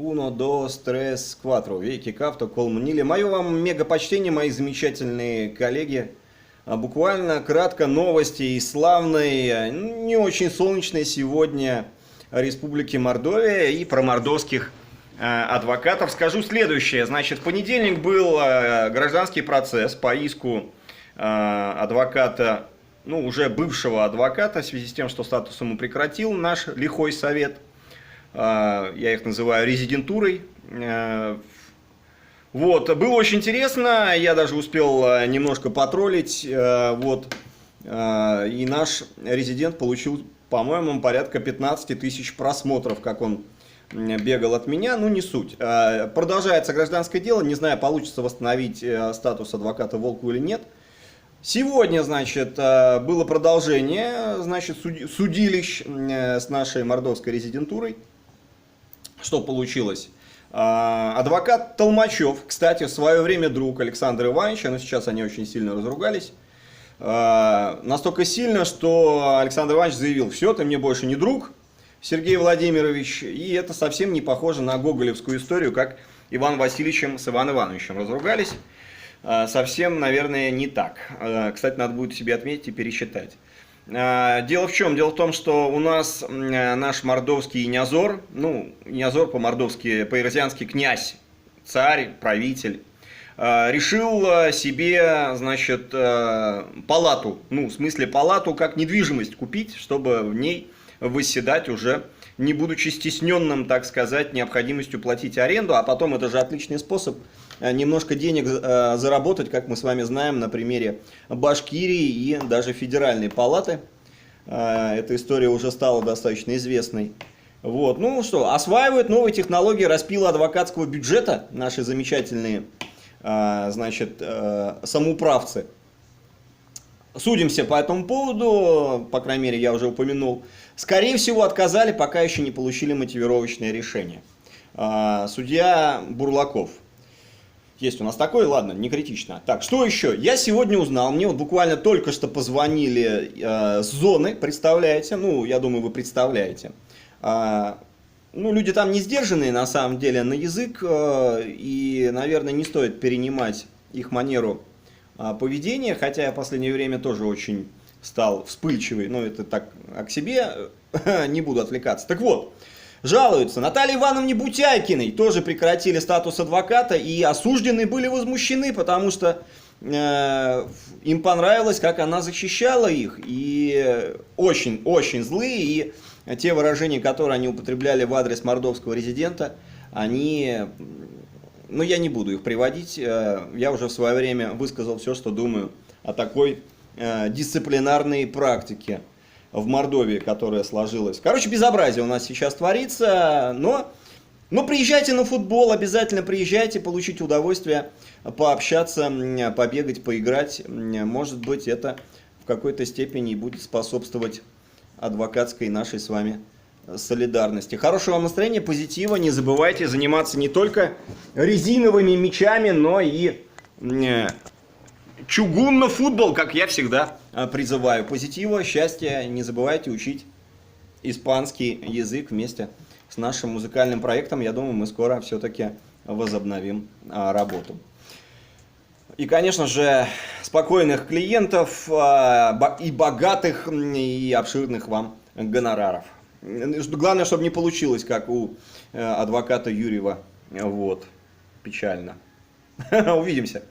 Uno, dos, tres, cuatro. Веки кафто, колмунили. Мое вам мега почтение, мои замечательные коллеги. Буквально кратко новости из славной, не очень солнечной сегодня Республики Мордовия и про мордовских адвокатов. Скажу следующее. Значит, в понедельник был гражданский процесс по иску адвоката, ну, уже бывшего адвоката, в связи с тем, что статус ему прекратил наш лихой совет. Я их называю резидентурой. Вот, было очень интересно, я даже успел немножко потроллить, вот, и наш резидент получил, по-моему, порядка 15 тысяч просмотров, как он бегал от меня, ну не суть. Продолжается гражданское дело, не знаю, получится восстановить статус адвоката Волкову или нет. Сегодня, значит, было продолжение, значит, судилищ с нашей мордовской резидентурой. Что получилось? Адвокат Толмачев, кстати, в свое время друг Александра Ивановича, но сейчас они очень сильно разругались. Настолько сильно, что Александр Иванович заявил: все, ты мне больше не друг, Сергей Владимирович. И это совсем не похоже на гоголевскую историю, как Иван Васильевичем с Иваном Ивановичем разругались. Совсем, наверное, не так. Кстати, надо будет себе отметить и пересчитать. Дело в чем? Дело в том, что у нас наш мордовский Нязор, ну, Нязор по-мордовски, по-ирзиански князь, царь, правитель, решил себе, значит, палату, ну, в смысле палату как недвижимость купить, чтобы в ней восседать уже, не будучи стесненным, так сказать, необходимостью платить аренду, а потом это же отличный способ немножко денег заработать, как мы с вами знаем, на примере Башкирии и даже Федеральной палаты. Эта история уже стала достаточно известной. Вот. Ну что, осваивают новые технологии распила адвокатского бюджета наши замечательные, значит, самоуправцы. Судимся по этому поводу, по крайней мере, я уже упомянул. Скорее всего, отказали, пока еще не получили мотивировочное решение. Судья Бурлаков. Есть у нас такой, ладно, не критично. Так, что еще? Я сегодня узнал, мне вот буквально только что позвонили с зоны, представляете? Ну, я думаю, вы представляете. Ну, люди там не сдержанные, на самом деле, на язык, и, наверное, не стоит перенимать их манеру поведения, хотя я в последнее время тоже очень стал вспыльчивый, но это так, а к себе не буду отвлекаться. Так вот. Жалуются. Наталье Ивановне Бутяйкиной тоже прекратили статус адвоката, и осужденные были возмущены, потому что им понравилось, как она защищала их, и очень-очень злые, и те выражения, которые они употребляли в адрес мордовского резидента, они, ну я не буду их приводить, я уже в свое время высказал все, что думаю о такой дисциплинарной практике в Мордовии, которая сложилась. Короче, безобразие у нас сейчас творится, но приезжайте на футбол, обязательно приезжайте, получите удовольствие, пообщаться, побегать, поиграть. Может быть, это в какой-то степени будет способствовать адвокатской нашей с вами солидарности. Хорошего вам настроения, позитива, не забывайте заниматься не только резиновыми мячами, но и чугунно-футбол, как я всегда призываю. Позитива, счастья, не забывайте учить испанский язык вместе с нашим музыкальным проектом. Я думаю, мы скоро все-таки возобновим работу. И, конечно же, спокойных клиентов и богатых, и обширных вам гонораров. Главное, чтобы не получилось, как у адвоката Юрьева. Вот. Печально. Увидимся.